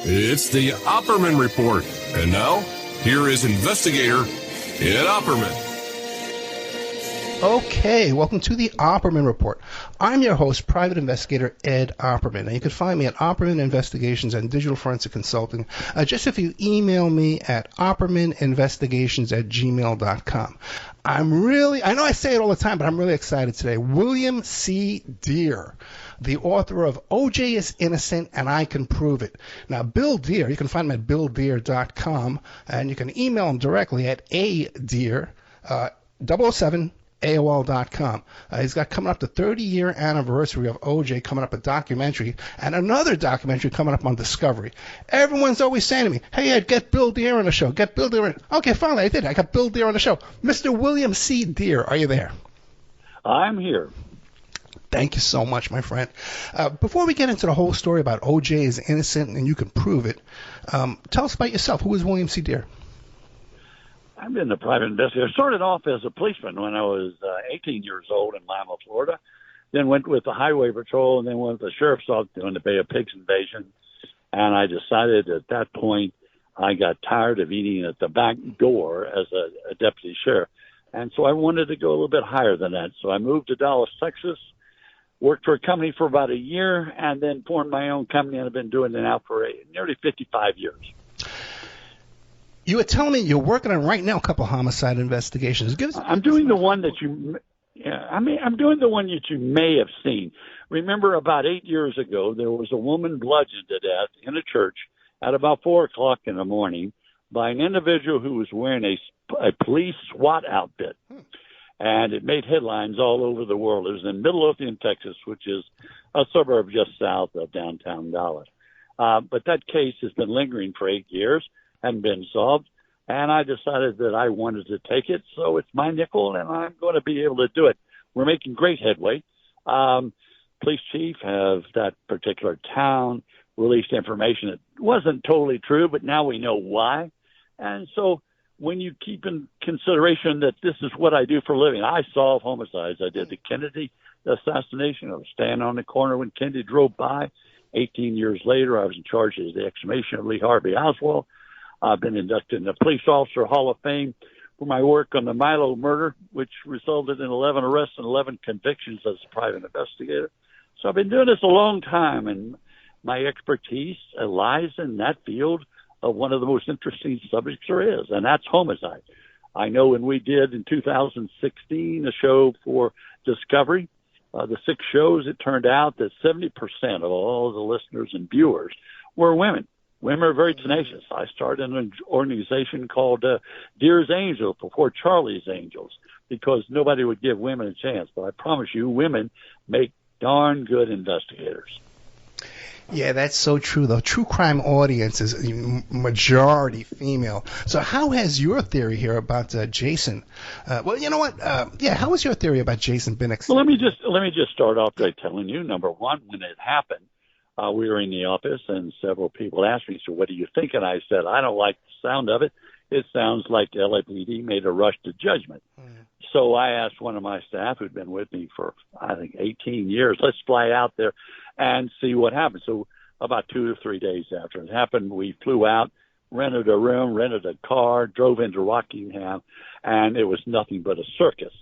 It's the Opperman Report. And now, here is investigator Ed Opperman. Okay, welcome to the Opperman Report. I'm your host, private investigator Ed Opperman. And you can find me at Opperman Investigations and Digital Forensic Consulting. Just if you email me at oppermaninvestigations@gmail.com. I know I say it all the time, but I'm really excited today. William C. Deere, the author of O.J. is Innocent and I Can Prove It. Now, Bill Deere, you can find him at billdeere.com, and you can email him directly at adeere, 007, AOL.com. He's got coming up the 30-year anniversary of O.J. coming up, a documentary, and another documentary coming up on Discovery. Everyone's always saying to me, hey, Ed, get Bill Deere on the show. Get Bill Deere on. Okay, finally, I did. I got Bill Deere on the show. Mr. William C. Deere, are you there? I'm here. Thank you so much, my friend. Before we get into the whole story about O.J. is innocent and you can prove it, tell us about yourself. Who is William C. Deere? I've been a private investigator. I started off as a policeman when I was 18 years old in Lima, Florida. Then went with the Highway Patrol and then went with the Sheriff's Office doing the Bay of Pigs invasion. And I decided at that point I got tired of eating at the back door as a deputy sheriff. And so I wanted to go a little bit higher than that. So I moved to Dallas, Texas, worked for a company for about a year, and then formed my own company, and I've been doing it now for nearly 55 years. You were telling me you're working on right now a couple homicide investigations. I'm doing the one that I'm doing the one that you may have seen. Remember, about 8 years ago, there was a woman bludgeoned to death in a church at about 4 o'clock in the morning by an individual who was wearing a police SWAT outfit. And it made headlines all over the world. It was in Midlothian, Texas, which is a suburb just south of downtown Dallas. But that case has been lingering for 8 years. Hadn't been solved, and I decided that I wanted to take it, so it's my nickel, and I'm going to be able to do it. We're making great headway. Police chief of that particular town released information that wasn't totally true, but now we know why. And so when you keep in consideration that this is what I do for a living, I solve homicides. I did the Kennedy assassination. I was standing on the corner when Kennedy drove by. 18 years later, I was in charge of the exhumation of Lee Harvey Oswald. I've been inducted in the Police Officer Hall of Fame for my work on the Milo murder, which resulted in 11 arrests and 11 convictions as a private investigator. So I've been doing this a long time, and my expertise lies in that field of one of the most interesting subjects there is, and that's homicide. I know when we did in 2016 a show for Discovery, the 6 shows, it turned out that 70% of all the listeners and viewers were women. Women are very tenacious. I started an organization called Deere's Angels before Charlie's Angels because nobody would give women a chance. But I promise you, women make darn good investigators. Yeah, that's so true. The true crime audience is majority female. So how has your theory here about Jason? Well, you know what? How has your theory about Jason been? Well, let me just start off by telling you, number one, when it happened, we were in the office, and several people asked me, so what do you think? And I said, I don't like the sound of it. It sounds like LAPD made a rush to judgment. So I asked one of my staff who'd been with me for, I think, 18 years, let's fly out there and see what happens. So about 2 or 3 days after it happened, we flew out, rented a room, rented a car, drove into Rockingham, and it was nothing but a circus.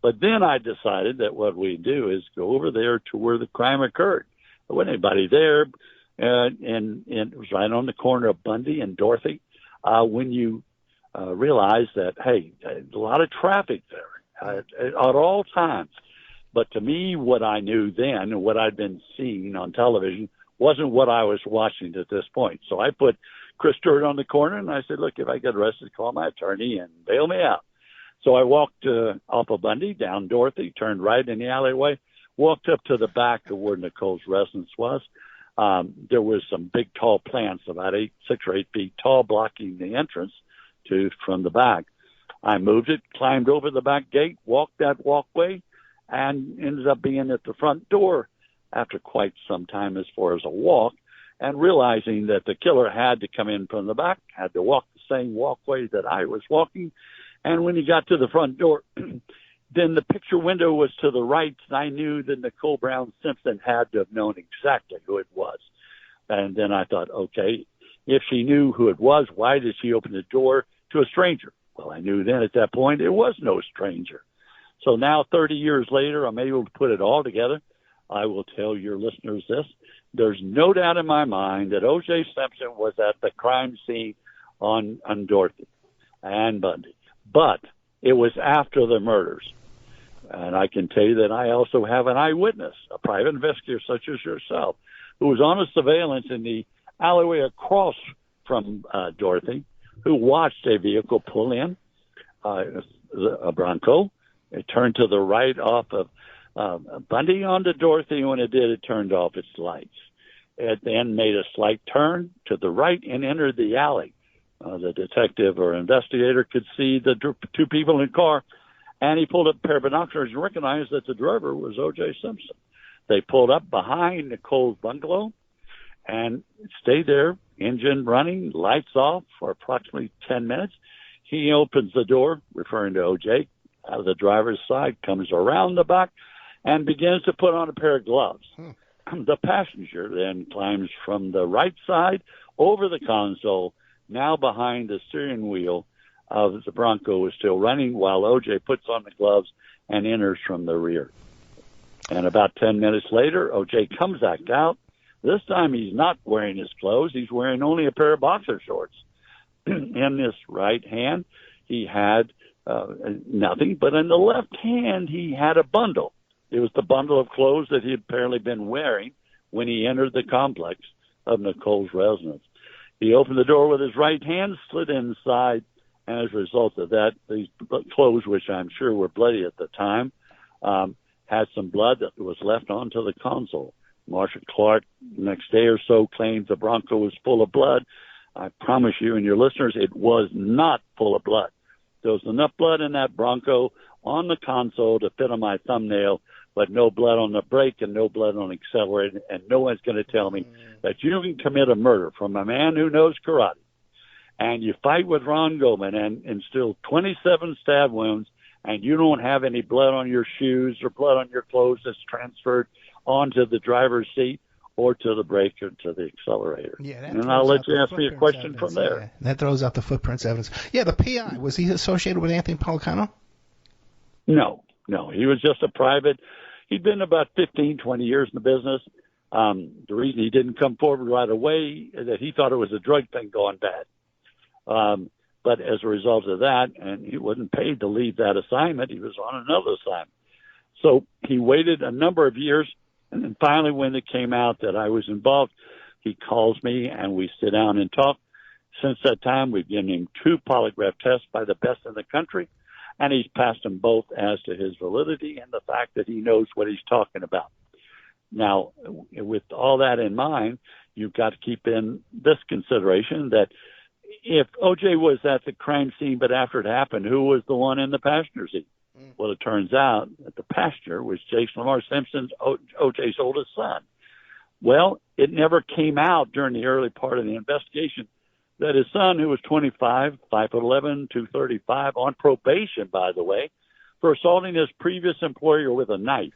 But then I decided that what we'd do is go over there to where the crime occurred. There wasn't anybody there, and it was right on the corner of Bundy and Dorothy. When you realize that, hey, a lot of traffic there at all times. But to me, what I knew then and what I'd been seeing on television wasn't what I was watching at this point. So I put Chris Stewart on the corner, and I said, look, if I get arrested, call my attorney and bail me out. So I walked off of Bundy, down Dorothy, turned right in the alleyway, walked up to the back of where Nicole's residence was. There was some big, tall plants, about 6 or 8 feet tall, blocking the entrance from the back. I moved it, climbed over the back gate, walked that walkway, and ended up being at the front door after quite some time as far as a walk, and realizing that the killer had to come in from the back, had to walk the same walkway that I was walking. And when he got to the front door, then the picture window was to the right, and I knew that Nicole Brown Simpson had to have known exactly who it was. And then I thought, okay, If she knew who it was, why did she open the door to a stranger? Well, I knew then at that point it was no stranger. So now, 30 years later, I'm able to put it all together. I will tell your listeners this. There's no doubt in my mind that O.J. Simpson was at the crime scene on Dorothy and Bundy. But it was after the murders. And I can tell you that I also have an eyewitness, a private investigator such as yourself, who was on a surveillance in the alleyway across from Dorothy, who watched a vehicle pull in, a Bronco. It turned to the right off of Bundy onto Dorothy. When it did, it turned off its lights. It then made a slight turn to the right and entered the alley. The detective or investigator could see the two people in the car, and he pulled up a pair of binoculars and recognized that the driver was O.J. Simpson. They pulled up behind Nicole's bungalow and stayed there, engine running, lights off for approximately 10 minutes. He opens the door, referring to O.J., out of the driver's side, comes around the back, and begins to put on a pair of gloves. The passenger then climbs from the right side over the console, now behind the steering wheel of the Bronco is still running, while O.J. puts on the gloves and enters from the rear. And about 10 minutes later, O.J. comes back out. This time he's not wearing his clothes. He's wearing only a pair of boxer shorts. In his right hand, he had nothing, but in the left hand, he had a bundle. It was the bundle of clothes that he had apparently been wearing when he entered the complex of Nicole's residence. He opened the door with his right hand, slid inside, and as a result of that, these clothes, which I'm sure were bloody at the time, had some blood that was left onto the console. Marshall Clark, the next day or so, claimed the Bronco was full of blood. I promise you and your listeners, it was not full of blood. There was enough blood in that Bronco on the console to fit on my thumbnail, but no blood on the brake and no blood on the accelerator, and no one's going to tell me that you can commit a murder from a man who knows karate, and you fight with Ron Goldman and instill 27 stab wounds, and you don't have any blood on your shoes or blood on your clothes that's transferred onto the driver's seat or to the brake or to the accelerator. Yeah, and I'll let you ask me a question from there. Yeah, that throws out the footprints evidence. Yeah, the PI, was he associated with Anthony Policano? No. He was just a private. He'd been about 15, 20 years in the business. The reason he didn't come forward right away is that he thought it was a drug thing going bad. But as a result of that, and he wasn't paid to leave that assignment, he was on another assignment. So he waited a number of years, and then finally when it came out that I was involved, he calls me and we sit down and talk. Since that time, we've given him 2 polygraph tests by the best in the country, and he's passed them both as to his validity and the fact that he knows what he's talking about. Now, with all that in mind, you've got to keep in this consideration that if O.J. was at the crime scene, but after it happened, who was the one in the passenger seat? Well, it turns out that the passenger was Jason Lamar Simpson's, O.J.'s oldest son. Well, it never came out during the early part of the investigation that his son, who was 25, 5'11", 235, on probation, by the way, for assaulting his previous employer with a knife.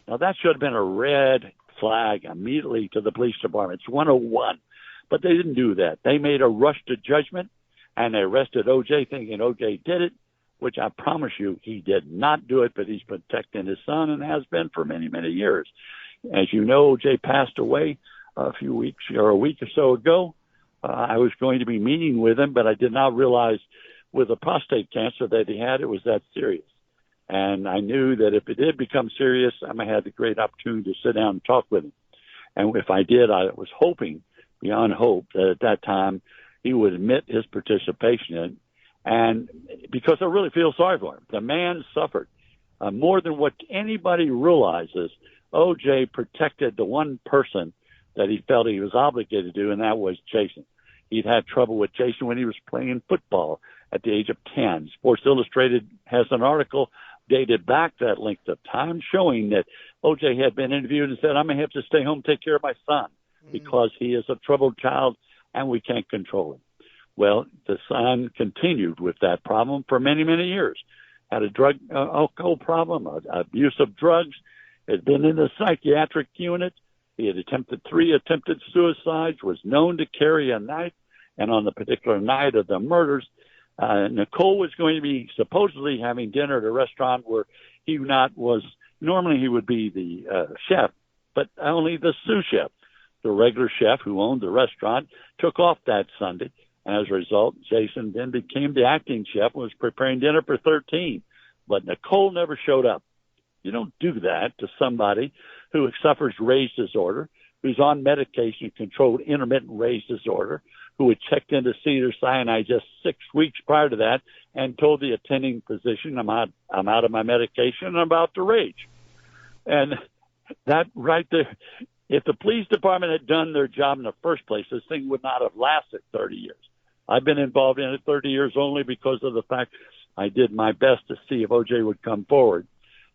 Now, that should have been a red flag immediately to the police department. It's 101. But they didn't do that. They made a rush to judgment, and they arrested O.J. thinking O.J. did it, which I promise you he did not do it, but he's protecting his son and has been for many, many years. As you know, O.J. passed away a week or so ago. I was going to be meeting with him, but I did not realize with the prostate cancer that he had, it was that serious. And I knew that if it did become serious, I might have the great opportunity to sit down and talk with him. And if I did, I was hoping, beyond hope, that at that time he would admit his participation in it. And because I really feel sorry for him. The man suffered more than what anybody realizes. O.J. protected the one person that he felt he was obligated to do, and that was Jason. He'd had trouble with Jason when he was playing football at the age of 10. Sports Illustrated has an article dated back that length of time showing that O.J. had been interviewed and said, I'm going to have to stay home and take care of my son because he is a troubled child and we can't control him. Well, the son continued with that problem for many, many years. Had a drug alcohol problem, abuse of drugs, had been in the psychiatric unit. He had attempted 3 attempted suicides, was known to carry a knife, and on the particular night of the murders, Nicole was going to be supposedly having dinner at a restaurant where normally he would be the chef, but only the sous chef. The regular chef who owned the restaurant took off that Sunday. As a result, Jason then became the acting chef and was preparing dinner for 13. But Nicole never showed up. You don't do that to somebody who suffers rage disorder, who's on medication, controlled intermittent rage disorder, who had checked into Cedars-Sinai just 6 weeks prior to that and told the attending physician, I'm out of my medication and I'm about to rage. And that right there, if the police department had done their job in the first place, this thing would not have lasted 30 years. I've been involved in it 30 years only because of the fact I did my best to see if O.J. would come forward,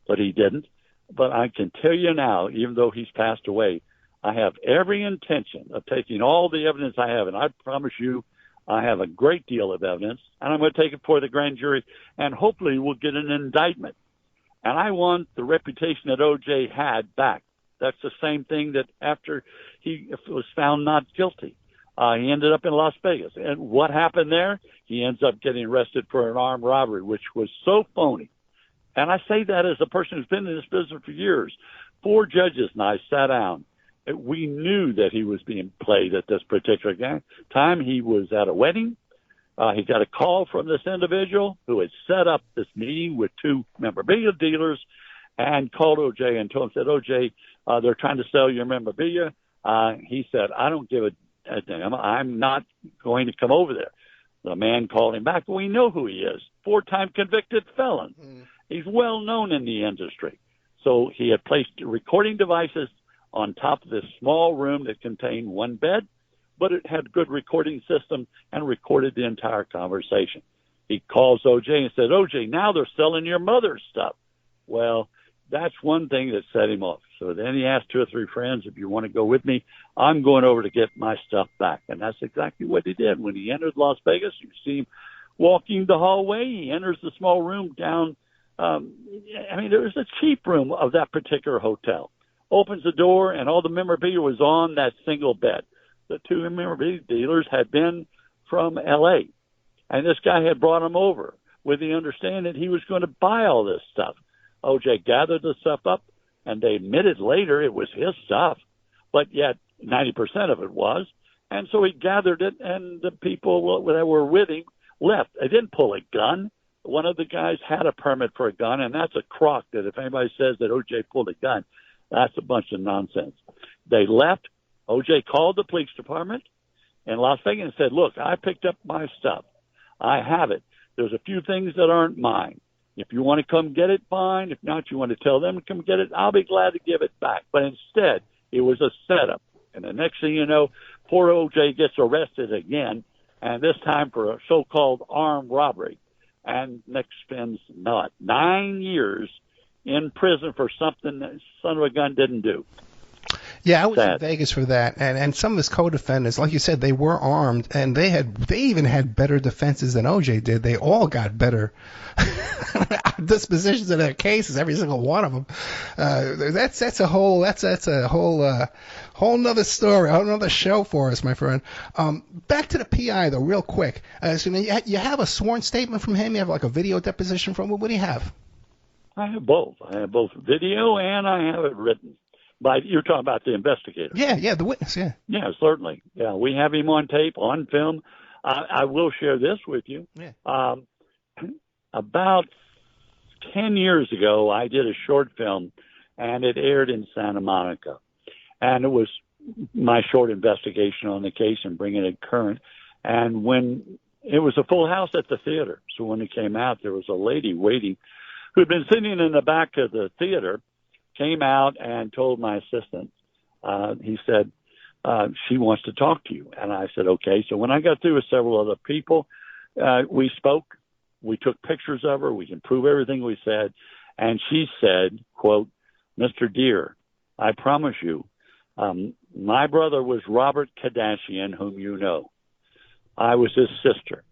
but he didn't. But I can tell you now, even though he's passed away, I have every intention of taking all the evidence I have, and I promise you I have a great deal of evidence, and I'm going to take it before the grand jury, and hopefully we'll get an indictment. And I want the reputation that O.J. had back. That's the same thing that after he was found not guilty, he ended up in Las Vegas. And what happened there? He ends up getting arrested for an armed robbery, which was so phony. And I say that as a person who's been in this business for years. 4 judges and I sat down. We knew that he was being played at this particular time. He was at a wedding. He got a call from this individual who had set up this meeting with 2 memorabilia dealers and called O.J. and told him, said, O.J., they're trying to sell your memorabilia. He said, I don't give a damn. I'm not going to come over there. The man called him back. We know who he is. 4-time convicted felon. He's well known in the industry. So he had placed recording devices on top of this small room that contained 1 bed, but it had a good recording system and recorded the entire conversation. He calls O.J. and said, O.J., now they're selling your mother's stuff. Well, that's one thing that set him off. So then he asked 2 or 3 friends, if you want to go with me, I'm going over to get my stuff back. And that's exactly what he did. When he entered Las Vegas, you see him walking the hallway. He enters the small room down. There was a cheap room of that particular hotel. Opens the door, and all the memorabilia was on that single bed. The 2 memorabilia dealers had been from L.A., and this guy had brought them over with the understanding that he was going to buy all this stuff. O.J. gathered the stuff up, and they admitted later it was his stuff, but yet 90% of it was. And so he gathered it, and the people that were with him left. They didn't pull a gun. One of the guys had a permit for a gun, and that's a crock that if anybody says that O.J. pulled a gun, that's a bunch of nonsense. They left. O.J. called the police department in Las Vegas and said, look, I picked up my stuff. I have it. There's a few things that aren't mine. If you want to come get it, fine. If not, you want to tell them to come get it, I'll be glad to give it back. But instead, it was a setup. And the next thing you know, poor O.J. gets arrested again, and this time for a so-called armed robbery. And Nick spends 9 years in prison for something that son of a gun didn't do. Yeah, I was in Vegas for that, and some of his co-defendants, like you said, they were armed, and they even had better defenses than O.J. did. They all got better dispositions in their cases, every single one of them. That's a whole nother story, a whole nother show for us, my friend. Back to the PI though, real quick. So you have a sworn statement from him. You have like a video deposition from him. What do you have? I have both. I have both video and I have it written. But you're talking about the investigator. Yeah, the witness, yeah. Yeah, certainly. Yeah, we have him on tape, on film. I will share this with you. Yeah. About 10 years ago, I did a short film, and it aired in Santa Monica. And it was my short investigation on the case and bringing it current. And when it was a full house at the theater, so when it came out, there was a lady waiting who had been sitting in the back of the theater, came out and told my assistant, he said, she wants to talk to you. And I said, okay. So when I got through with several other people, we spoke. We took pictures of her. We can prove everything we said. And she said, quote, Mr. Deere, I promise you, my brother was Robert Kardashian, whom you know. I was his sister.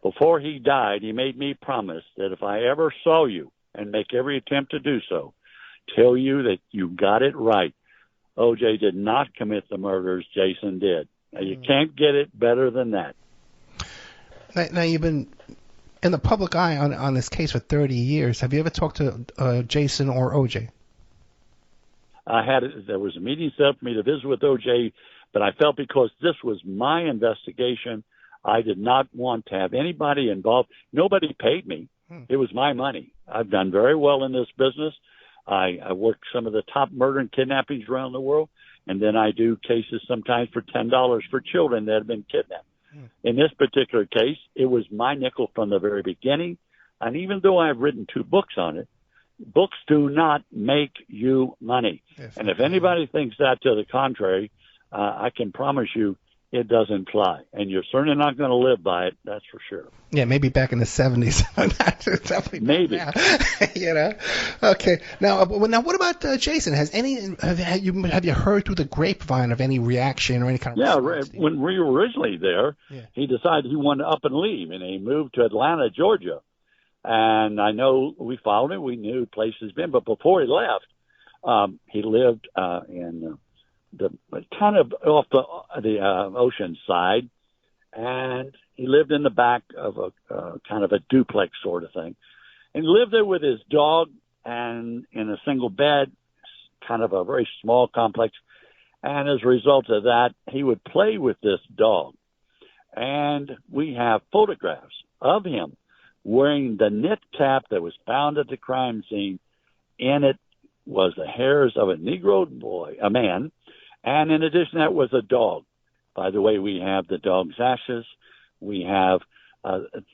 Before he died, he made me promise that if I ever saw you and make every attempt to do so, tell you that you got it right. O.J. did not commit the murders. Jason did. Now, you can't get it better than that. Now you've been in the public eye on this case for 30 years. Have you ever talked to Jason or O.J.? There was a meeting set up for me to visit with O.J., but I felt because this was my investigation, I did not want to have anybody involved. Nobody paid me. It was my money. I've done very well in this business. I work some of the top murder and kidnappings around the world, and then I do cases sometimes for $10 for children that have been kidnapped. In this particular case, it was my nickel from the very beginning, and even though I've written 2 books on it, books do not make you money. And if anybody thinks that to the contrary, I can promise you it doesn't fly. And you're certainly not going to live by it, that's for sure. Yeah, maybe back in the 70s. Definitely maybe. You know? Okay. Now what about Jason? Have you heard through the grapevine of any reaction or any kind of response? Yeah, when we were originally there, he decided he wanted to up and leave, and he moved to Atlanta, Georgia. And I know we followed him. We knew the place he's been. But before he left, he lived in the kind of off the ocean side, and he lived in the back of a kind of a duplex sort of thing. And he lived there with his dog and in a single bed, kind of a very small complex. And as a result of that, he would play with this dog. And we have photographs of him wearing the knit cap that was found at the crime scene. In it was the hairs of a Negro boy, a man, and in addition, that was a dog. By the way, we have the dog's ashes. We have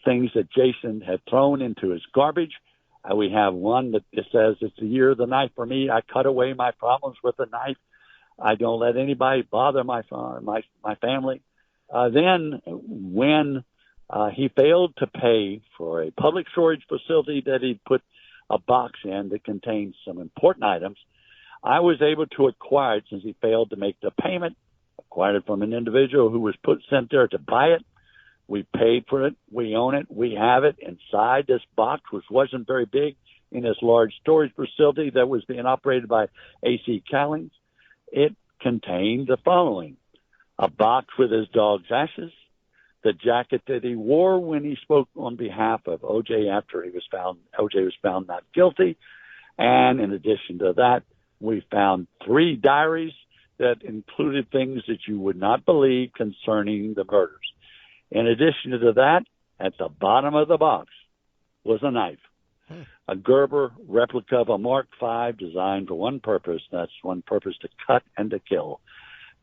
things that Jason had thrown into his garbage. We have one that says, "It's the year of the knife for me. I cut away my problems with a knife. I don't let anybody bother my family." Then when he failed to pay for a public storage facility that he'd put a box in that contained some important items, I was able to acquire it since he failed to make the payment. Acquired it from an individual who was sent there to buy it. We paid for it. We own it. We have it inside this box, which wasn't very big, in this large storage facility that was being operated by A.C. Callings. It contained the following: a box with his dog's ashes, the jacket that he wore when he spoke on behalf of O.J. after O.J. was found not guilty, and in addition to that, we found 3 diaries that included things that you would not believe concerning the murders. In addition to that, at the bottom of the box was a knife, a Gerber replica of a Mark V designed for one purpose. That's one purpose: to cut and to kill.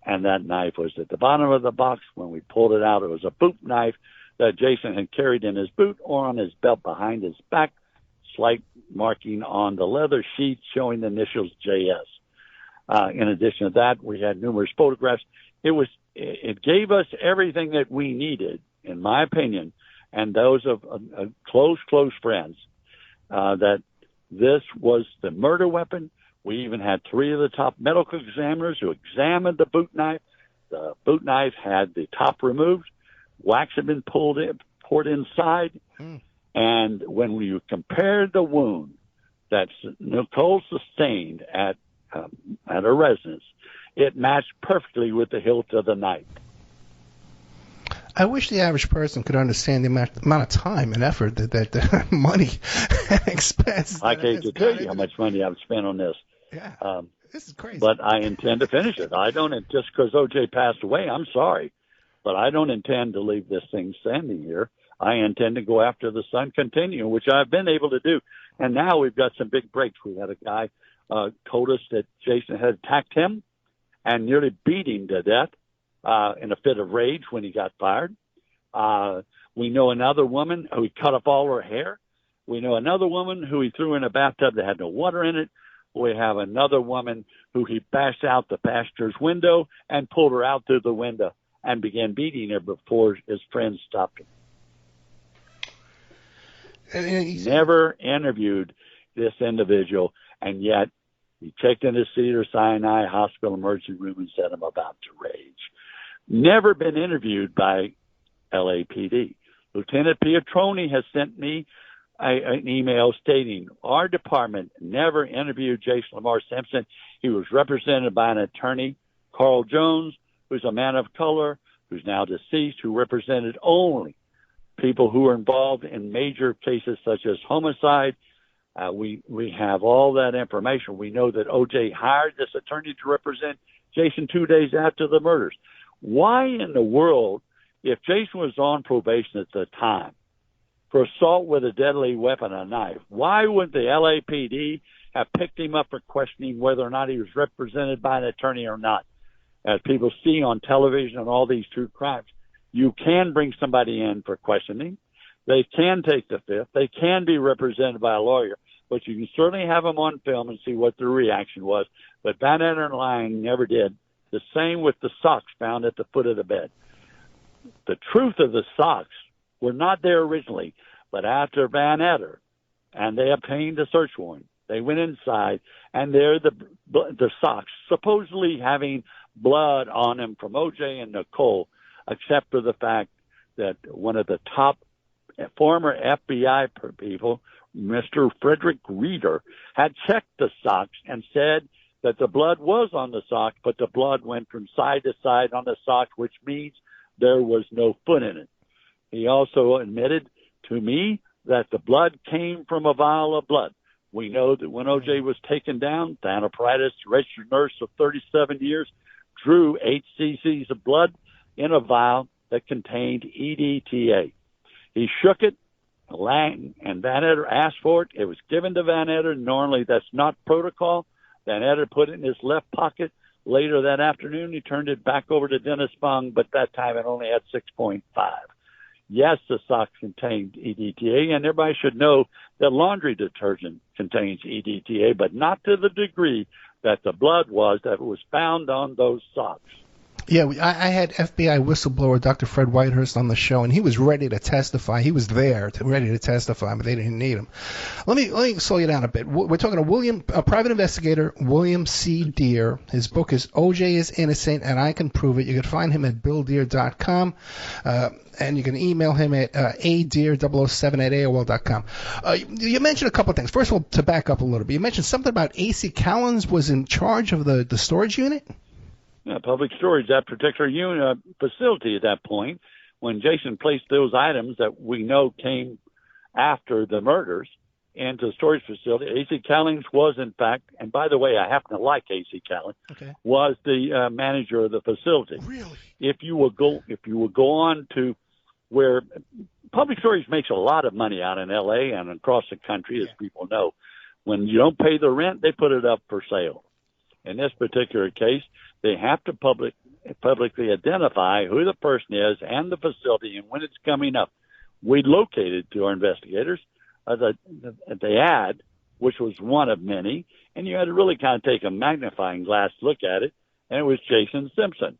And that knife was at the bottom of the box. When we pulled it out, it was a boot knife that Jason had carried in his boot or on his belt behind his back, slight marking on the leather sheath showing the initials JS. In addition to that, we had numerous photographs. It gave us everything that we needed, in my opinion, and those of close friends, that this was the murder weapon. We even had 3 of the top medical examiners who examined the boot knife. The boot knife had the top removed. Wax had been poured inside. And when we compared the wound that Nicole sustained at her residence, it matched perfectly with the hilt of the knife. I wish the average person could understand the amount of time and effort that money and expense. I hate to tell you how much money I've spent on this. Yeah, this is crazy. But I intend to finish it. I don't, just because O.J. passed away, I'm sorry, but I don't intend to leave this thing standing here. I intend to go after the Sun Continuum, which I've been able to do. And now we've got some big breaks. We had a guy told us that Jason had attacked him and nearly beat him to death in a fit of rage when he got fired. We know another woman who he cut off all her hair. We know another woman who he threw in a bathtub that had no water in it. We have another woman who he bashed out the pastor's window and pulled her out through the window and began beating her before his friends stopped him. He never interviewed this individual, and yet he checked into Cedars-Sinai Hospital emergency room and said, "I'm about to rage." Never been interviewed by LAPD. Lieutenant Pietroni has sent me an email stating, our department never interviewed Jason Lamar Simpson. He was represented by an attorney, Carl Jones, who's a man of color, who's now deceased, who represented only people who were involved in major cases such as homicide. We have all that information. We know that O.J. hired this attorney to represent Jason 2 days after the murders. Why in the world, if Jason was on probation at the time for assault with a deadly weapon, a knife, why wouldn't the LAPD have picked him up for questioning whether or not he was represented by an attorney or not? As people see on television on all these true crimes, you can bring somebody in for questioning. They can take the fifth. They can be represented by a lawyer, but you can certainly have them on film and see what their reaction was. But Van Etter and Lang never did. The same with the socks found at the foot of the bed. The truth of the socks were not there originally, but after Van Etter and they obtained a search warrant, they went inside, and there the socks, supposedly having blood on them from O.J. and Nicole, except for the fact that one of the top former FBI people, Mr. Frederick Reeder, had checked the socks and said that the blood was on the sock, but the blood went from side to side on the sock, which means there was no foot in it. He also admitted to me that the blood came from a vial of blood. We know that when O.J. was taken down, Thanapratis, registered nurse of 37 years, drew 8 cc's of blood in a vial that contained EDTA. He shook it. Lang and Van Etter asked for it. It was given to Van Etter. Normally, that's not protocol. Van Etter put it in his left pocket. Later that afternoon, he turned it back over to Dennis Fung, but that time it only had 6.5. Yes, the socks contained EDTA, and everybody should know that laundry detergent contains EDTA, but not to the degree that the blood was that was found on those socks. Yeah, I had FBI whistleblower Dr. Fred Whitehurst on the show, and he was ready to testify. He was there, ready to testify, but they didn't need him. Let me slow you down a bit. We're talking to a private investigator, William C. Deere. His book is O.J. is Innocent, and I Can Prove It. You can find him at BillDeere.com, and you can email him at adeer007@AOL.com. You mentioned a couple of things. First of all, to back up a little bit, you mentioned something about A.C. Callens was in charge of the storage unit? Public storage, that particular unit facility at that point, when Jason placed those items that we know came after the murders into the storage facility, A.C. Callens was, in fact, and by the way, I happen to like A.C. Callens, was the manager of the facility. Really? If you will go on to where public storage makes a lot of money out in L.A. and across the country, as people know, when you don't pay the rent, they put it up for sale. In this particular case, they have to publicly identify who the person is and the facility and when it's coming up. We located to our investigators the ad, which was one of many, and you had to really kind of take a magnifying glass look at it, and it was Jason Simpson.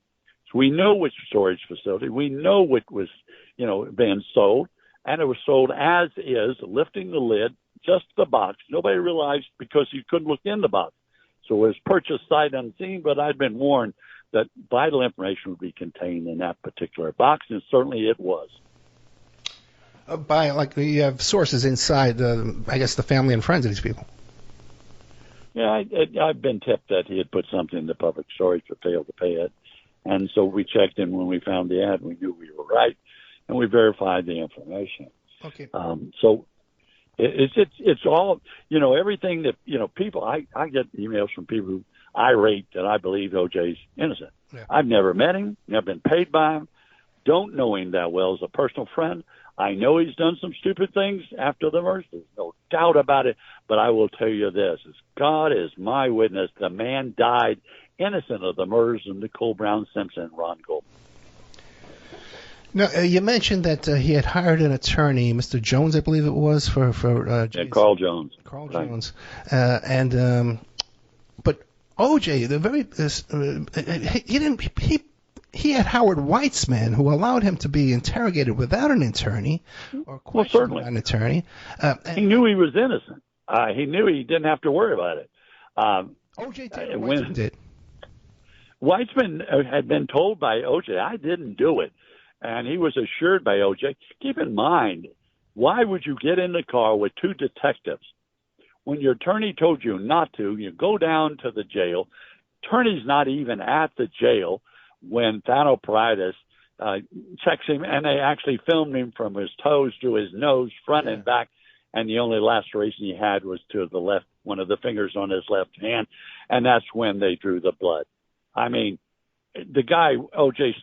So we know which storage facility. We know what was, being sold, and it was sold as is, lifting the lid, just the box. Nobody realized because you couldn't look in the box. So it was purchased sight unseen, but I'd been warned that vital information would be contained in that particular box, and certainly it was. You have sources inside, I guess, the family and friends of these people. Yeah, I've been tipped that he had put something in the public storage but failed to pay it. And so we checked in when we found the ad. We knew we were right, and we verified the information. Okay. So it's all, everything that, people, I get emails from people who irate that I believe O.J.'s innocent. Yeah. I've never met him, never been paid by him, don't know him that well as a personal friend. I know he's done some stupid things after the murders. There's no doubt about it. But I will tell you this, as God is my witness, the man died innocent of the murders of Nicole Brown Simpson and Ron Goldman. Now, you mentioned that he had hired an attorney, Mr. Jones, I believe it was, for Carl Jones. Carl right. Jones. But O.J., he had Howard Weitzman, who allowed him to be interrogated without an attorney or questioned without an attorney. He knew he was innocent. He knew he didn't have to worry about it. O.J. did. Weitzman did. Weitzman had been told by O.J., I didn't do it. And he was assured by O.J. Keep in mind, Why would you get in the car with two detectives when your attorney told you not to? You go down to the jail. Attorney's not even at the jail when Thanopoulos checks him, and they actually filmed him from his toes to his nose, front and back, and the only laceration he had was to the left, one of the fingers on his left hand, and that's when they drew the blood. I mean, the guy, O.J.,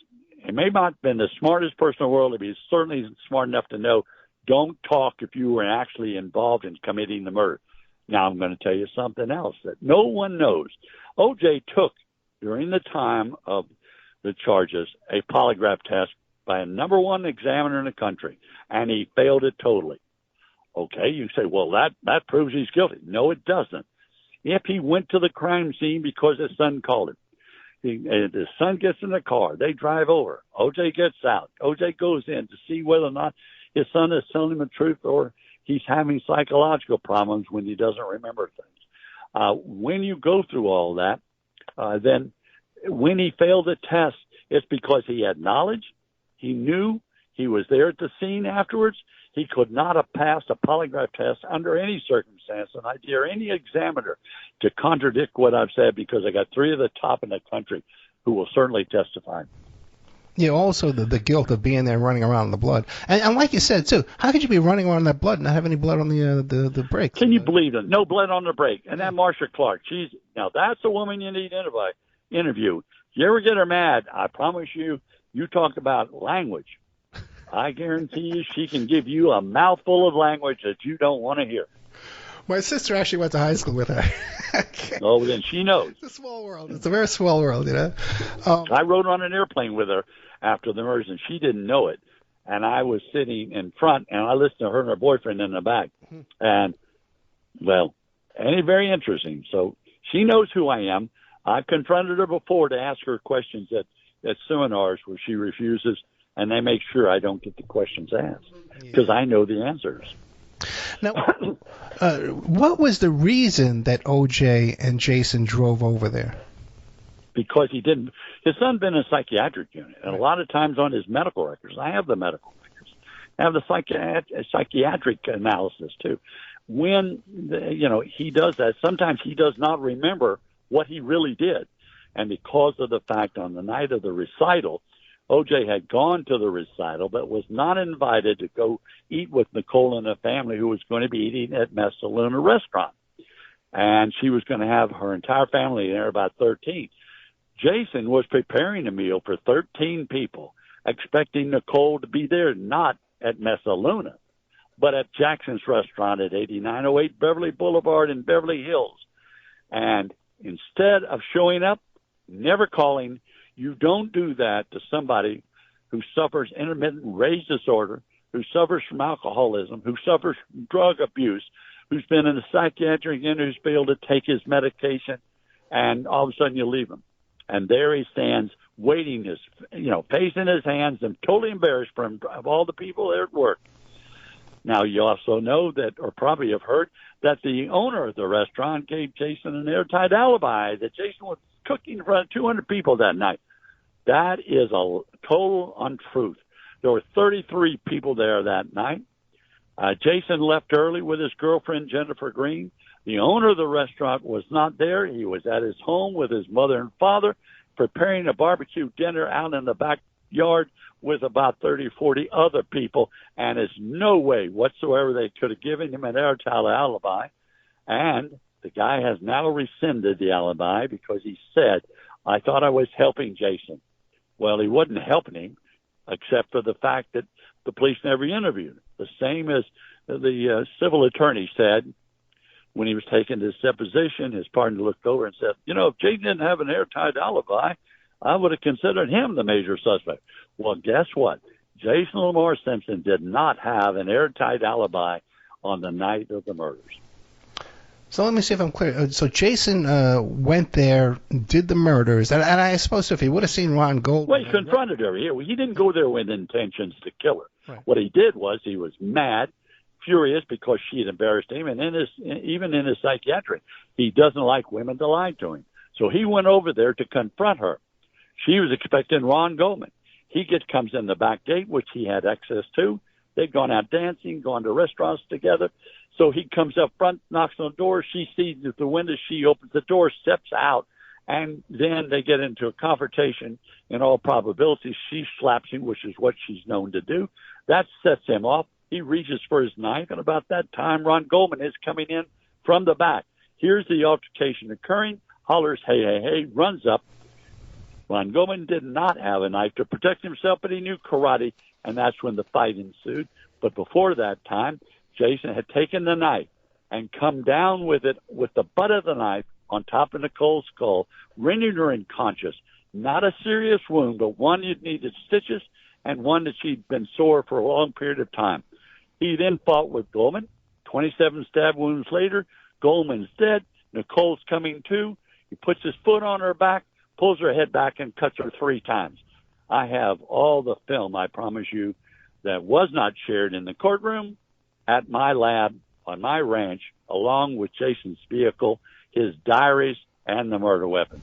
he may not have been the smartest person in the world, but he's certainly smart enough to know, don't talk if you were actually involved in committing the murder. Now, I'm going to tell you something else that no one knows. O.J. took, during the time of the charges, a polygraph test by a number one examiner in the country, and he failed it totally. Okay, you say, well, that proves he's guilty. No, it doesn't. If he went to the crime scene because his son called him, his son gets in the car, they drive over, O.J. gets out, O.J. goes in to see whether or not his son is telling him the truth or he's having psychological problems when he doesn't remember things. When you go through all that, then when he failed the test, it's because he had knowledge. He knew. He was there at the scene afterwards. He could not have passed a polygraph test under any circumstance. And I dare any examiner to contradict what I've said, because I got three of the top in the country who will certainly testify. Yeah, also the guilt of being there running around in the blood. And like you said, too, how could you be running around in that blood and not have any blood on the brake? Can you believe it? No blood on the brake. And that Marsha Clark, now that's a woman you need to interview. You ever get her mad, I promise you talk about language. I guarantee you she can give you a mouthful of language that you don't want to hear. My sister actually went to high school with her. Oh, then she knows. It's a small world. It's a very small world, you know. I rode on an airplane with her after the murders, and she didn't know it. And I was sitting in front, and I listened to her and her boyfriend in the back. And, well, very interesting. So she knows who I am. I've confronted her before to ask her questions at seminars where she refuses, and they make sure I don't get the questions asked because I know the answers. Now, what was the reason that O.J. and Jason drove over there? Because he didn't. His son been in a psychiatric unit, and a lot of times on his medical records, I have the medical records, I have the psychiatric analysis too. When he does that, sometimes he does not remember what he really did, and because of the fact on the night of the recital, O.J. had gone to the recital but was not invited to go eat with Nicole and the family who was going to be eating at Messaluna restaurant. And she was going to have her entire family there, about 13. Jason was preparing a meal for 13 people, expecting Nicole to be there, not at Messaluna, but at Jackson's restaurant at 8908 Beverly Boulevard in Beverly Hills. And instead of showing up, never calling, you don't do that to somebody who suffers intermittent rage disorder, who suffers from alcoholism, who suffers from drug abuse, who's been in a psychiatric unit, who's failed to take his medication, and all of a sudden you leave him. And there he stands waiting, face in his hands and totally embarrassed of all the people there at work. Now, you also know that, or probably have heard, that the owner of the restaurant gave Jason an airtight alibi that Jason was cooking in front of 200 people that night. That is a total untruth. There were 33 people there that night. Jason left early with his girlfriend, Jennifer Green. The owner of the restaurant was not there. He was at his home with his mother and father, preparing a barbecue dinner out in the backyard with about 30 or 40 other people, and there's no way whatsoever they could have given him an airtight alibi. And the guy has now rescinded the alibi because he said, I thought I was helping Jason. Well, he wasn't helping him, except for the fact that the police never interviewed him. The same as the civil attorney said when he was taking his deposition. His partner looked over and said, if Jason didn't have an airtight alibi, I would have considered him the major suspect. Well, guess what? Jason Lamar Simpson did not have an airtight alibi on the night of the murders. So let me see if I'm clear. So Jason went there, did the murders, and I suppose if he would have seen Ron Goldman... Well, he confronted her. He didn't go there with intentions to kill her. Right. What he did was he was mad, furious because she had embarrassed him, and even in his psychiatric, he doesn't like women to lie to him. So he went over there to confront her. She was expecting Ron Goldman. He comes in the back gate, which he had access to, They'd gone out dancing, gone to restaurants together. So he comes up front, knocks on the door. She sees at the window. She opens the door, steps out, and then they get into a confrontation. In all probability, she slaps him, which is what she's known to do. That sets him off. He reaches for his knife, and about that time, Ron Goldman is coming in from the back. Here's the altercation occurring. Hollers, hey, hey, hey, runs up. Ron Goldman did not have a knife to protect himself, but he knew karate, and that's when the fight ensued. But before that time, Jason had taken the knife and come down with it, with the butt of the knife on top of Nicole's skull, rendering her unconscious. Not a serious wound, but one that needed stitches and one that she'd been sore for a long period of time. He then fought with Goldman. 27 stab wounds later, Goldman's dead. Nicole's coming to. He puts his foot on her back, pulls her head back, and cuts her 3 times. I have all the film, I promise you, that was not shared in the courtroom, at my lab, on my ranch, along with Jason's vehicle, his diaries, and the murder weapon.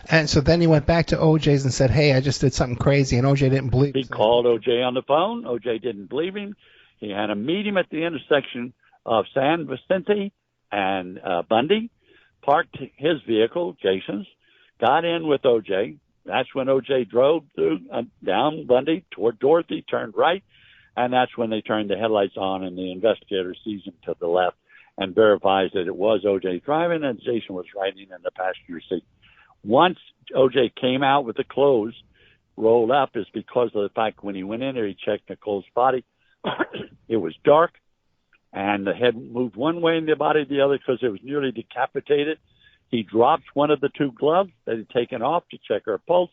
And so then he went back to OJ's and said, hey, I just did something crazy, and OJ didn't believe him. He called OJ on the phone. OJ didn't believe him. He had to meet him at the intersection of San Vicente and Bundy, parked his vehicle, Jason's, got in with OJ. That's when OJ drove down Bundy toward Dorothy, turned right, and that's when they turned the headlights on, and the investigator sees him to the left and verifies that it was OJ driving and Jason was riding in the passenger seat. Once OJ came out with the clothes rolled up is because of the fact when he went in there, he checked Nicole's body. It was dark, and the head moved one way and the body the other because it was nearly decapitated. He dropped one of the 2 gloves that he'd taken off to check her pulse.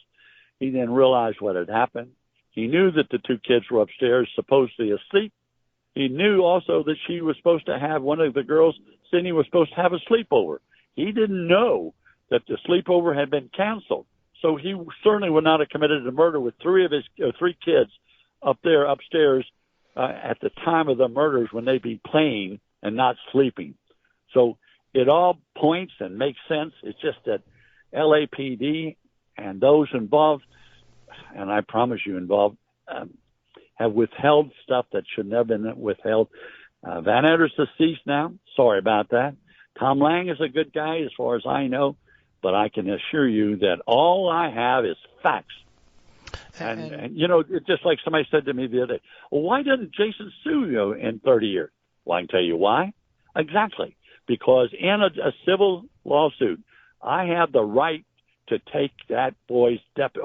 He then realized what had happened. He knew that the 2 kids were upstairs, supposedly asleep. He knew also that she was supposed to have, one of the girls, Sydney, was supposed to have a sleepover. He didn't know that the sleepover had been canceled. So he certainly would not have committed a murder with 3 of his 3 kids up there upstairs at the time of the murders when they'd be playing and not sleeping. So it all points and makes sense. It's just that LAPD and those involved, and I promise you involved, have withheld stuff that should never have been withheld. Van Etter's deceased now. Sorry about that. Tom Lang is a good guy as far as I know, but I can assure you that all I have is facts. And you know, it's just like somebody said to me the other day, well, why doesn't Jason sue you in 30 years? Well, I can tell you why. Exactly. Because in a civil lawsuit, I have the right to take that boy's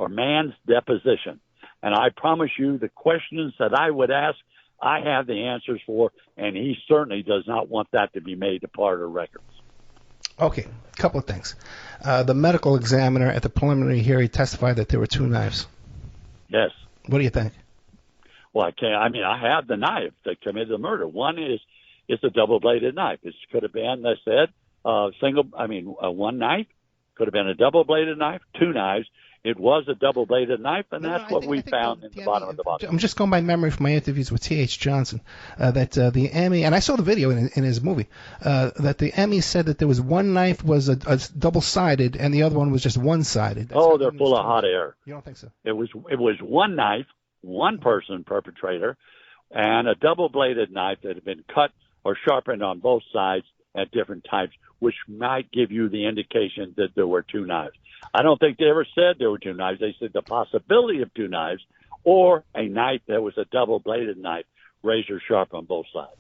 man's deposition. And I promise you the questions that I would ask, I have the answers for, and he certainly does not want that to be made a part of records. Okay, a couple of things. The medical examiner at the preliminary hearing testified that there were 2 knives. Yes. What do you think? Well, I have the knife that committed the murder. One is a double-bladed knife. It could have been, they said, one knife. Could have been a double-bladed knife, 2 knives. It was a double-bladed knife, and that's what we found in the bottom of the bottle. I'm just going by memory from my interviews with T.H. Johnson, that the Emmy, and I saw the video in his movie, that the Emmy said that there was one knife was a double-sided, and the other one was just one-sided. Oh, they're full of hot air. You don't think so? It was one knife, one person perpetrator, and a double-bladed knife that had been cut or sharpened on both sides at different types, which might give you the indication that there were 2 knives. I don't think they ever said there were 2 knives. They said the possibility of 2 knives or a knife that was a double-bladed knife, razor sharp on both sides.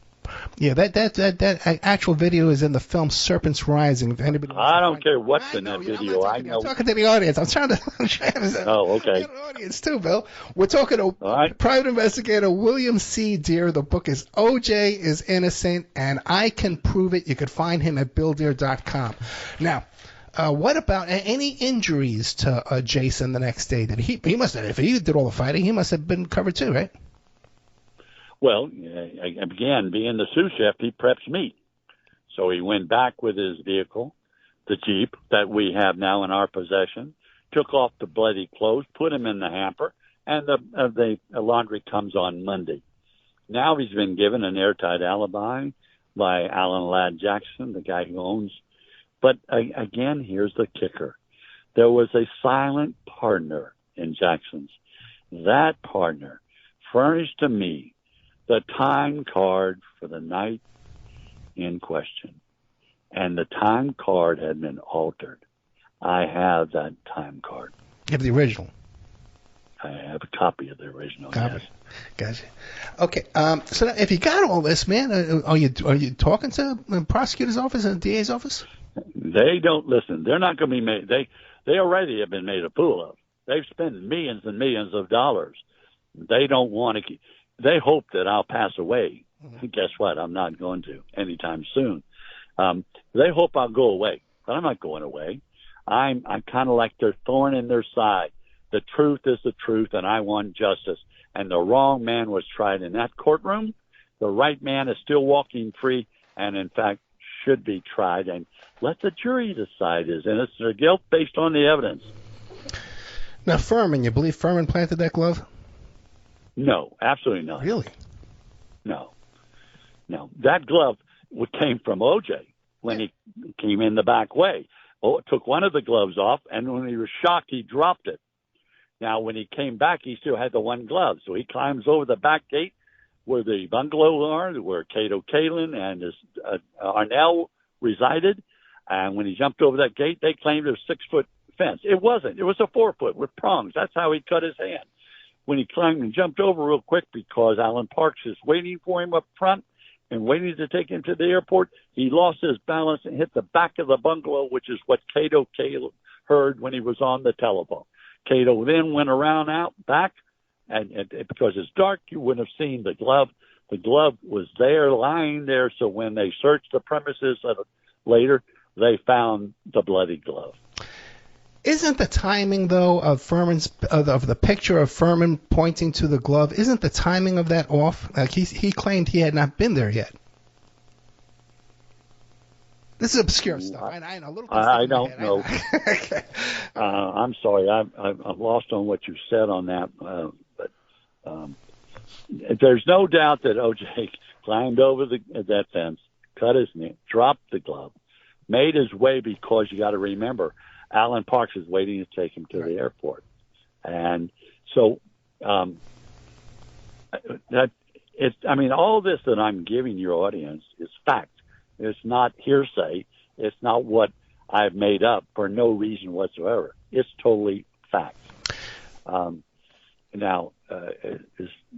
Yeah, that actual video is in the film Serpents Rising. If anybody I don't care what's in that video. I know. I'm talking to the audience. I'm trying to. Oh, okay. An audience too, Bill. We're talking to private investigator William C. Deere. The book is O.J. is Innocent, and I Can Prove It. You can find him at BillDeere.com. Now, what about any injuries to Jason the next day? Did he must have, if he did all the fighting, he must have been covered too, right? Well, again, being the sous chef, he preps meat. So he went back with his vehicle, the Jeep that we have now in our possession, took off the bloody clothes, put him in the hamper, and the laundry comes on Monday. Now he's been given an airtight alibi by Alan Ladd Jackson, the guy who owns. But again, here's the kicker. There was a silent partner in Jackson's. That partner furnished to me the time card for the night in question. And the time card had been altered. I have that time card. You have the original. I have a copy of the original. Copy. Yes. Gotcha. Okay. So now, if you got all this, man, are you talking to the prosecutor's office and the DA's office? They don't listen. They're not going to be made. They already have been made a fool of. They've spent millions and millions of dollars. They don't want to. They hope that I'll pass away. Mm-hmm. Guess what? I'm not going to anytime soon. They hope I'll go away, but I'm not going away. I'm kind of like their thorn in their side. The truth is the truth, and I want justice. And the wrong man was tried in that courtroom. The right man is still walking free, and in fact should be tried. And let the jury decide his innocence or guilt based on the evidence. Now, Furman, you believe Furman planted that glove? No, absolutely not. Really? No. That glove came from O.J. when he came in the back way. Took one of the gloves off, and when he was shocked, he dropped it. Now, when he came back, he still had the one glove. So he climbs over the back gate where the bungalow are, where Cato Kalin and his Arnell resided. And when he jumped over that gate, they claimed it was a 6-foot fence. It wasn't. It was a 4-foot with prongs. That's how he cut his hand. When he climbed and jumped over real quick because Alan Parks is waiting for him up front and waiting to take him to the airport, he lost his balance and hit the back of the bungalow, which is what Cato Kalin heard when he was on the telephone. Cato then went around out back, and because it's dark, you wouldn't have seen the glove. The glove was there, lying there, so when they searched the premises later, they found the bloody glove. Isn't the timing, though, of Furman's of the picture of Furman pointing to the glove, isn't the timing of that off? Like he claimed he had not been there yet. This is obscure stuff. I know. I don't know. Okay. I'm sorry. I'm lost on what you said on that. But there's no doubt that O.J. climbed over that fence, cut his knee, dropped the glove, made his way because you got to remember, Alan Parks is waiting to take him to the airport. And so all this that I'm giving your audience is fact. It's not hearsay. It's not what I've made up for no reason whatsoever. It's totally fact. Now, you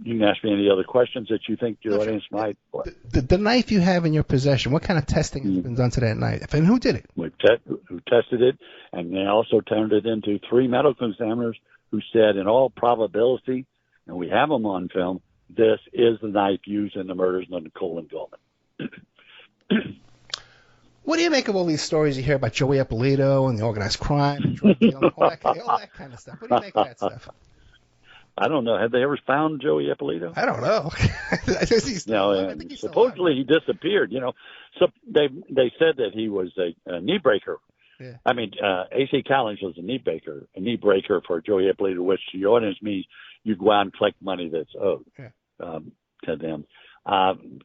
can ask me any other questions that you think your audience might. The knife you have in your possession, what kind of testing has been done to that knife? And who did it? Who tested it, and they also turned it into 3 medical examiners who said, in all probability, and we have them on film, this is the knife used in the murders of Nicole and Goldman. What do you make of all these stories you hear about Joey Ippolito and the organized crime, and drug dealing, all that kind of stuff? What do you make of that stuff? I don't know. Have they ever found Joey Ippolito? I don't know. Supposedly he disappeared. So they said that he was a knee breaker. Yeah. I mean, A.C. Callings was a knee breaker for Joey Ippolito, which to the audience means you go out and collect money that's owed to them.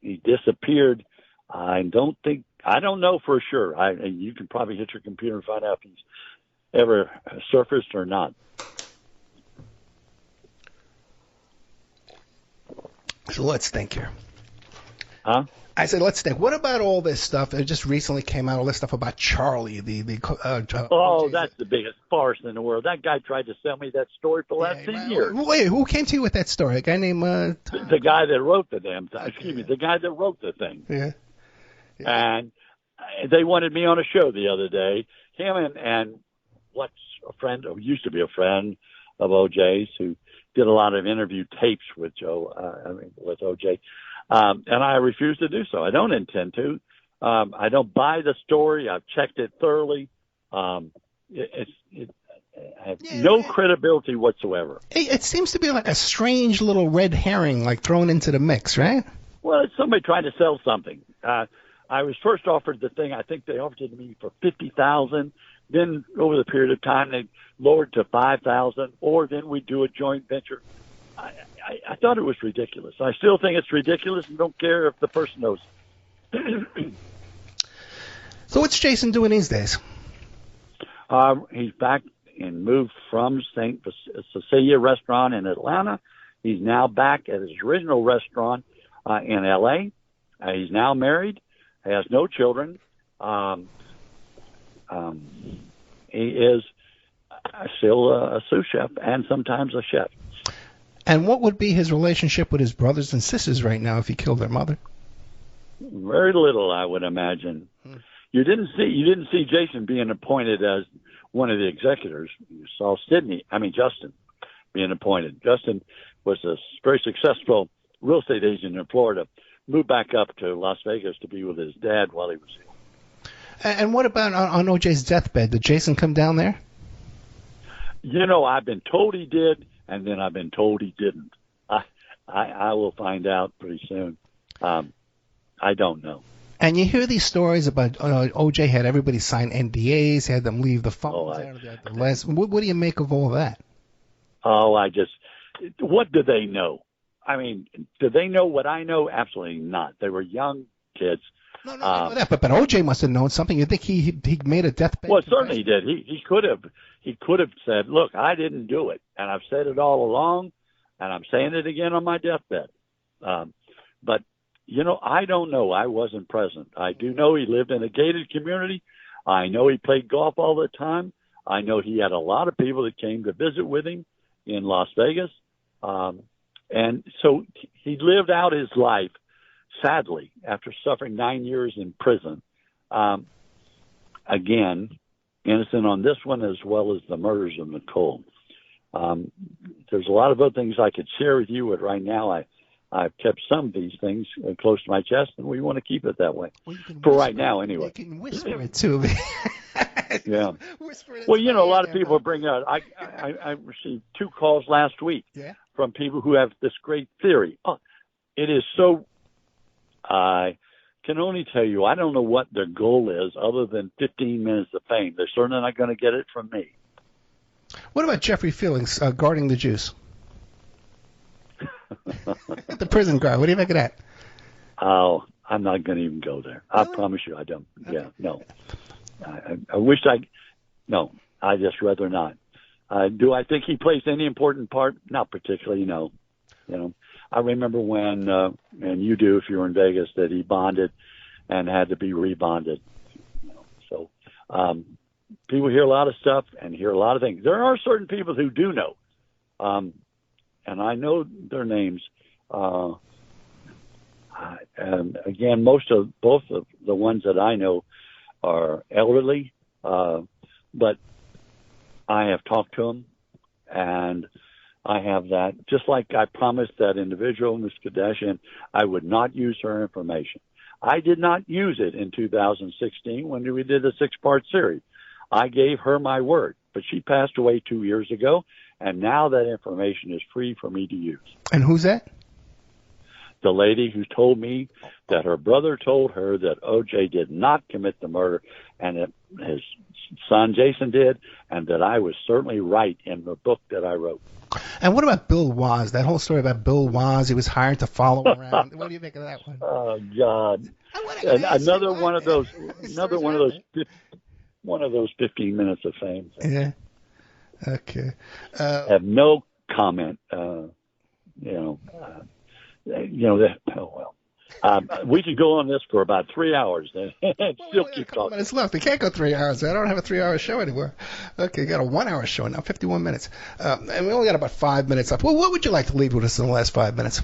He disappeared. I don't know for sure. You can probably hit your computer and find out if he's ever surfaced or not. So let's think here. Huh? I said, let's think. What about all this stuff? It just recently came out, all this stuff about Charlie. That's the biggest farce in the world. That guy tried to sell me that story for the last 10 years. Wait, who came to you with that story? A guy named... the guy that wrote the damn thing. Excuse me, the guy that wrote the thing. Yeah. And they wanted me on a show the other day. Him and what's a friend, or used to be a friend of OJ's, who did a lot of interview tapes with with OJ. And I refuse to do so. I don't intend to. I don't buy the story. I've checked it thoroughly. It has no credibility whatsoever. It seems to be like a strange little red herring, like thrown into the mix, right? Well, it's somebody trying to sell something. I was first offered the thing. I think they offered it to me for $50,000. Then over the period of time, they lowered to $5,000, or then we do a joint venture. I thought it was ridiculous. I still think it's ridiculous and don't care if the person knows. So what's Jason doing these days? He's back and moved from St. Cecilia restaurant in Atlanta. He's now back at his original restaurant in L.A. He's now married, has no children. He is still a sous chef and sometimes a chef. And what would be his relationship with his brothers and sisters right now if he killed their mother? Very little, I would imagine. You didn't see Jason being appointed as one of the executors. You saw Justin being appointed. Justin was a very successful real estate agent in Florida, moved back up to Las Vegas to be with his dad while he was ill. And what about on O.J.'s deathbed? Did Jason come down there? I've been told he did, and then I've been told he didn't. I will find out pretty soon. I don't know. And you hear these stories about O.J. had everybody sign NDAs, had them leave the phones What do you make of all that? What do they know? I mean, do they know what I know? Absolutely not. They were young kids. No, I know that, but O.J. must have known something. You think he made a deathbed? Well, certainly he did. He could have said, "Look, I didn't do it, and I've said it all along, and I'm saying it again on my deathbed." But I don't know. I wasn't present. I do know he lived in a gated community. I know he played golf all the time. I know he had a lot of people that came to visit with him in Las Vegas. And so he lived out his life, sadly, after suffering 9 years in prison. Again, innocent on this one as well as the murders of Nicole. There's a lot of other things I could share with you, but right now I've kept some of these things close to my chest, and we want to keep it that way. For right now, anyway. You can whisper it to me. Yeah. Well, a lot of people bring out. I received 2 calls last week from people who have this great theory. Oh, it is so. I can only tell you, I don't know what their goal is other than 15 minutes of fame. They're certainly not going to get it from me. What about Jeffrey Fillings guarding the juice? The prison guard. What do you make of that? Oh, I'm not going to even go there. Really? I promise you I don't. Okay. Yeah, no. No, I just rather not. Do I think he plays any important part? Not particularly, no. I remember when, and you do if you were in Vegas, that he bonded and had to be rebonded. So people hear a lot of stuff and hear a lot of things. There are certain people who do know, and I know their names. And again, both of the ones that I know are elderly, but I have talked to them, and I have that. Just like I promised that individual, Ms. Kardashian, I would not use her information. I did not use it in 2016 when we did the 6-part series. I gave her my word, but she passed away 2 years ago, and now that information is free for me to use. And who's that? The lady who told me that her brother told her that O.J. did not commit the murder and that his son Jason did, and that I was certainly right in the book that I wrote. And what about Bill Waz? That whole story about Bill Waz, he was hired to follow around. What do you think of that one? Oh God! Another one of those 15 minutes of fame. Yeah. Okay. Have no comment. We could go on this for about 3 hours and still keep talking. Minutes left. We can't go 3 hours. I don't have a 3-hour show anymore. Okay, got a 1-hour show now, 51 minutes. And we only got about 5 minutes left. Well, what would you like to leave with us in the last 5 minutes?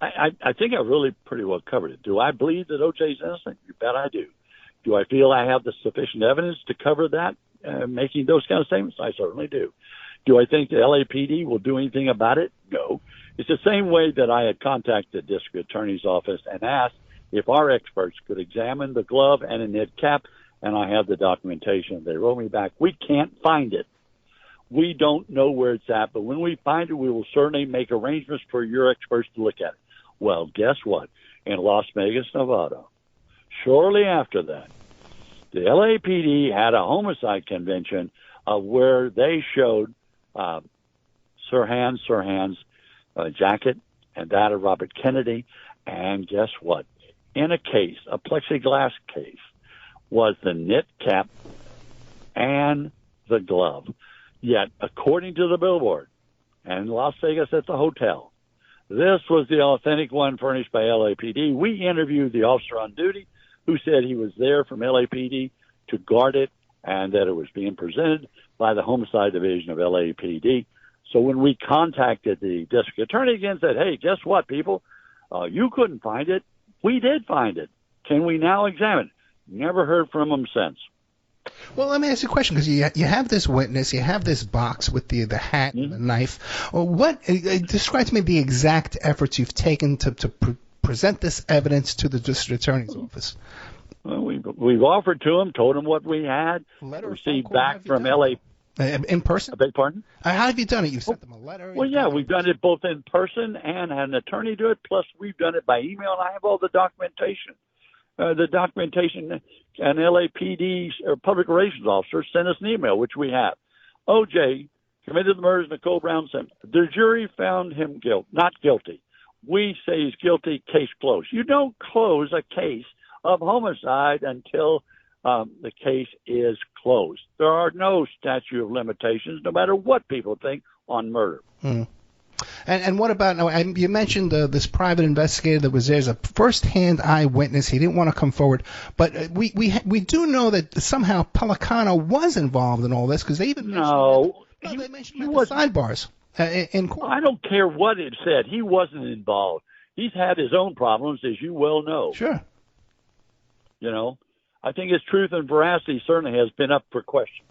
I think I really pretty well covered it. Do I believe that O.J.'s innocent? You bet I do. Do I feel I have the sufficient evidence to cover that, making those kind of statements? I certainly do. Do I think the LAPD will do anything about it? No. It's the same way that I had contacted the district attorney's office and asked if our experts could examine the glove and a knit cap, and I have the documentation. They wrote me back, we can't find it. We don't know where it's at, but when we find it, we will certainly make arrangements for your experts to look at it. Well, guess what? In Las Vegas, Nevada, shortly after that, the LAPD had a homicide convention where they showed Sirhan's jacket and that of Robert Kennedy. And guess what? In a case, a plexiglass case, was the knit cap and the glove. Yet, according to the billboard and in Las Vegas at the hotel, This was the authentic one furnished by LAPD. We interviewed the officer on duty who said he was there from LAPD to guard it and that it was being presented by the Homicide Division of LAPD. So when we contacted the district attorney again, said, hey, guess what, people? You couldn't find it. We did find it. Can we now examine it? Never heard from them since. Well, let me ask you a question, because you have this witness, you have this box with the hat and the knife. What describe to me the exact efforts you've taken to present this evidence to the district attorney's office? Well, we've offered to them, told them what we had, received back from LA. In person? I beg pardon? How have you done it? You sent them a letter? Well, yeah, we've done it both in person and had an attorney do it, plus we've done it by email, and I have all the documentation. An LAPD or public relations officer sent us an email, which we have. OJ committed the murders of Nicole Brown Simpson. The jury found him not guilty. We say he's guilty, case closed. You don't close a case of homicide until the case is closed. There are no statute of limitations, no matter what people think, on murder. And what about, now, you mentioned this private investigator that was there as a first-hand eyewitness. He didn't want to come forward. But we do know that somehow Pelicano was involved in all this, because they even mentioned him at the sidebars in court. I don't care what it said. He wasn't involved. He's had his own problems, as you well know. Sure. You know, I think his truth and veracity certainly has been up for question.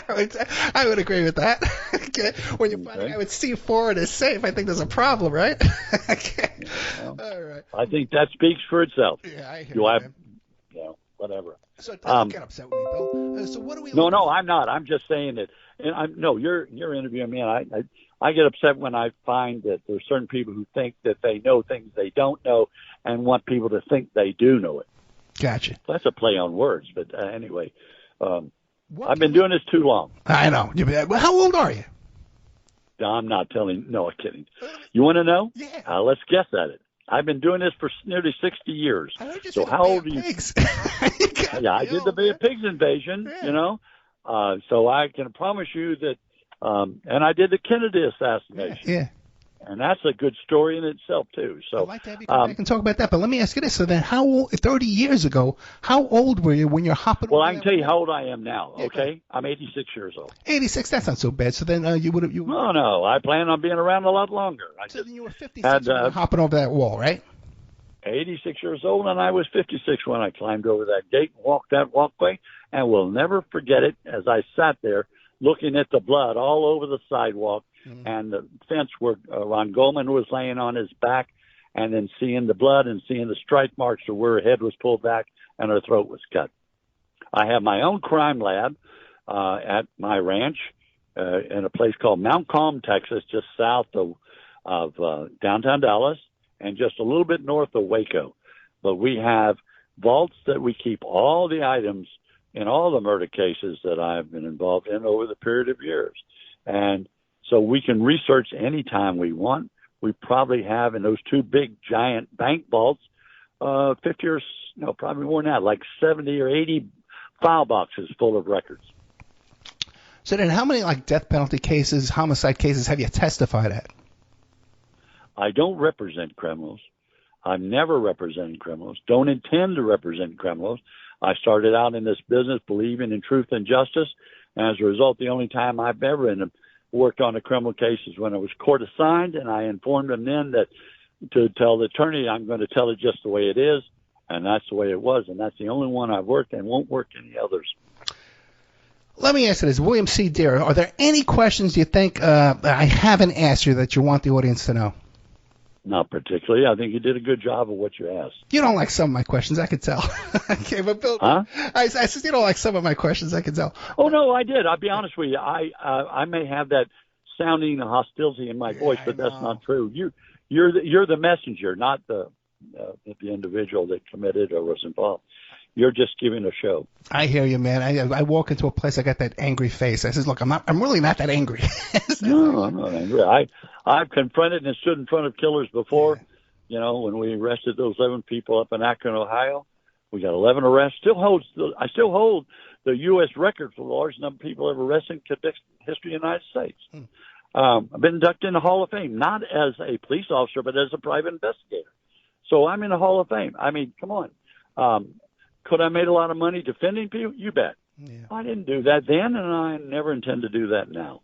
I would agree with that. Okay. When you find a guy with C4 and is safe, I think there's a problem, right? Okay. Well, all right. I think that speaks for itself. Yeah, I hear you. Whatever. So don't get upset with me, Bill. So what do we? No, I'm not. I'm just saying that. And you're interviewing me, and I get upset when I find that there's certain people who think that they know things they don't know, and want people to think they do know it. Gotcha. That's a play on words, but anyway. I've been doing this too long. I know. Well, how old are you? I'm not telling. No, I'm kidding. You want to know? Yeah. Let's guess at it. I've been doing this for nearly 60 years. So how old are you? Yeah, I did the Bay of Pigs invasion, so I can promise you that, and I did the Kennedy assassination. Yeah. And that's a good story in itself, too. So I'd like to have you come back and talk about that, but let me ask you this. So then 30 years ago, how old were you when you're hopping Well, I can tell you how old I am now, okay? I'm 86 years old. 86, that's not so bad. So then you would have... No, I plan on being around a lot longer. So then you were 56 when you were hopping over that wall, right? 86 years old, and I was 56 when I climbed over that gate and walked that walkway, and will never forget it as I sat there looking at the blood all over the sidewalk. And the fence where Ron Goldman was laying on his back, and then seeing the blood and seeing the strike marks of where her head was pulled back and her throat was cut. I have my own crime lab at my ranch in a place called Mount Calm, Texas, just south of downtown Dallas and just a little bit north of Waco. But we have vaults that we keep all the items in all the murder cases that I've been involved in over the period of years. And so we can research anytime we want. We probably have in those two big giant bank vaults, 50 or probably more than that, like 70 or 80 file boxes full of records. So then how many death penalty cases, homicide cases have you testified at? I don't represent criminals. I've never represented criminals. Don't intend to represent criminals. I started out in this business believing in truth and justice. And as a result, the only time I've ever worked on a criminal case is when I was court assigned, and I informed them then that to tell the attorney I'm going to tell it just the way it is, and that's the way it was, and that's the only one I've worked and won't work any others. Let me ask you this, William C. Deere, are there any questions you think I haven't asked you that you want the audience to know? Not particularly. I think you did a good job of what you asked. You don't like some of my questions, I could tell. Okay, but Bill, I said you don't like some of my questions, I could tell. Oh no, I did. I'll be honest with you. I may have that sounding hostility in my voice, but that's not true. You're the messenger, not the individual that committed or was involved. You're just giving a show. I hear you, man. I walk into a place, I got that angry face. I says, look, I'm really not that angry. No, I'm not angry. I've confronted and stood in front of killers before. Yeah. When we arrested those 11 people up in Akron, Ohio, we got 11 arrests. I still hold the U.S. record for the largest number of people ever arrested in history of the United States. I've been inducted in the Hall of Fame, not as a police officer, but as a private investigator. So I'm in the Hall of Fame. I mean, come on. Could I have made a lot of money defending people? You bet. Yeah. I didn't do that then, and I never intend to do that now.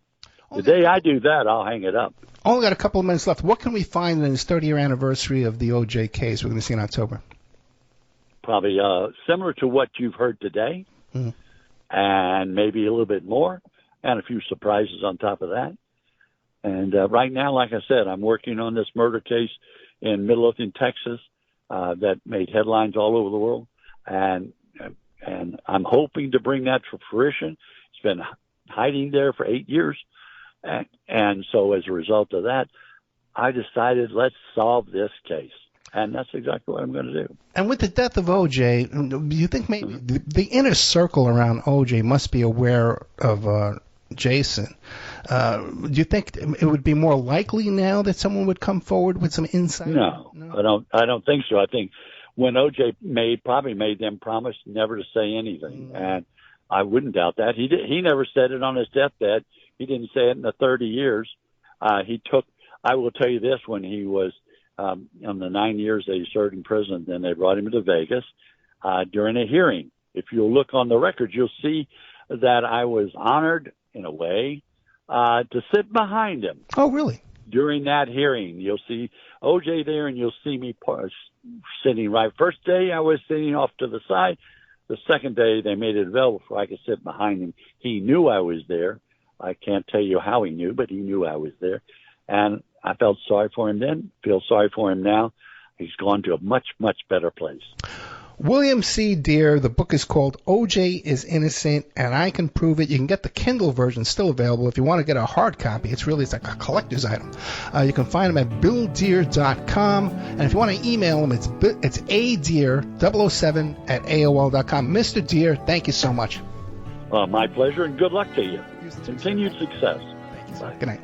The day I do that, I'll hang it up. Only got a couple of minutes left. What can we find in this 30-year anniversary of the OJ case we're going to see in October? Probably similar to what you've heard today, and maybe a little bit more, and a few surprises on top of that. And right now, like I said, I'm working on this murder case in Midlothian, Texas, that made headlines all over the world, and I'm hoping to bring that to fruition. It's been hiding there for 8 years, and so as a result of that, I decided let's solve this case. And that's exactly what I'm going to do. And with the death of O.J., do you think maybe the inner circle around O.J. must be aware of Jason? Do you think it would be more likely now that someone would come forward with some insight? No, I don't think so. I think when O.J. probably made them promise never to say anything, and I wouldn't doubt that. He never said it on his deathbed. He didn't say it in the 30 years. I will tell you this, when he was on the 9 years that he served in prison, then they brought him to Vegas during a hearing. If you'll look on the records, you'll see that I was honored in a way to sit behind him. Oh, really? During that hearing, you'll see O.J. there, and you'll see me sitting right. First day, I was sitting off to the side. The second day, they made it available so I could sit behind him. He knew I was there. I can't tell you how he knew, but he knew I was there. And I felt sorry for him then, feel sorry for him now. He's gone to a much, much better place. William C. Deere, the book is called O.J. is Innocent, and I Can Prove It. You can get the Kindle version, still available. If you want to get a hard copy, it's like a collector's item. You can find him at BillDeere.com, and if you want to email him, it's adeer007@AOL.com. Mr. Deere, thank you so much. My pleasure, and good luck to you. Continued success. Thank you, sir. Good night.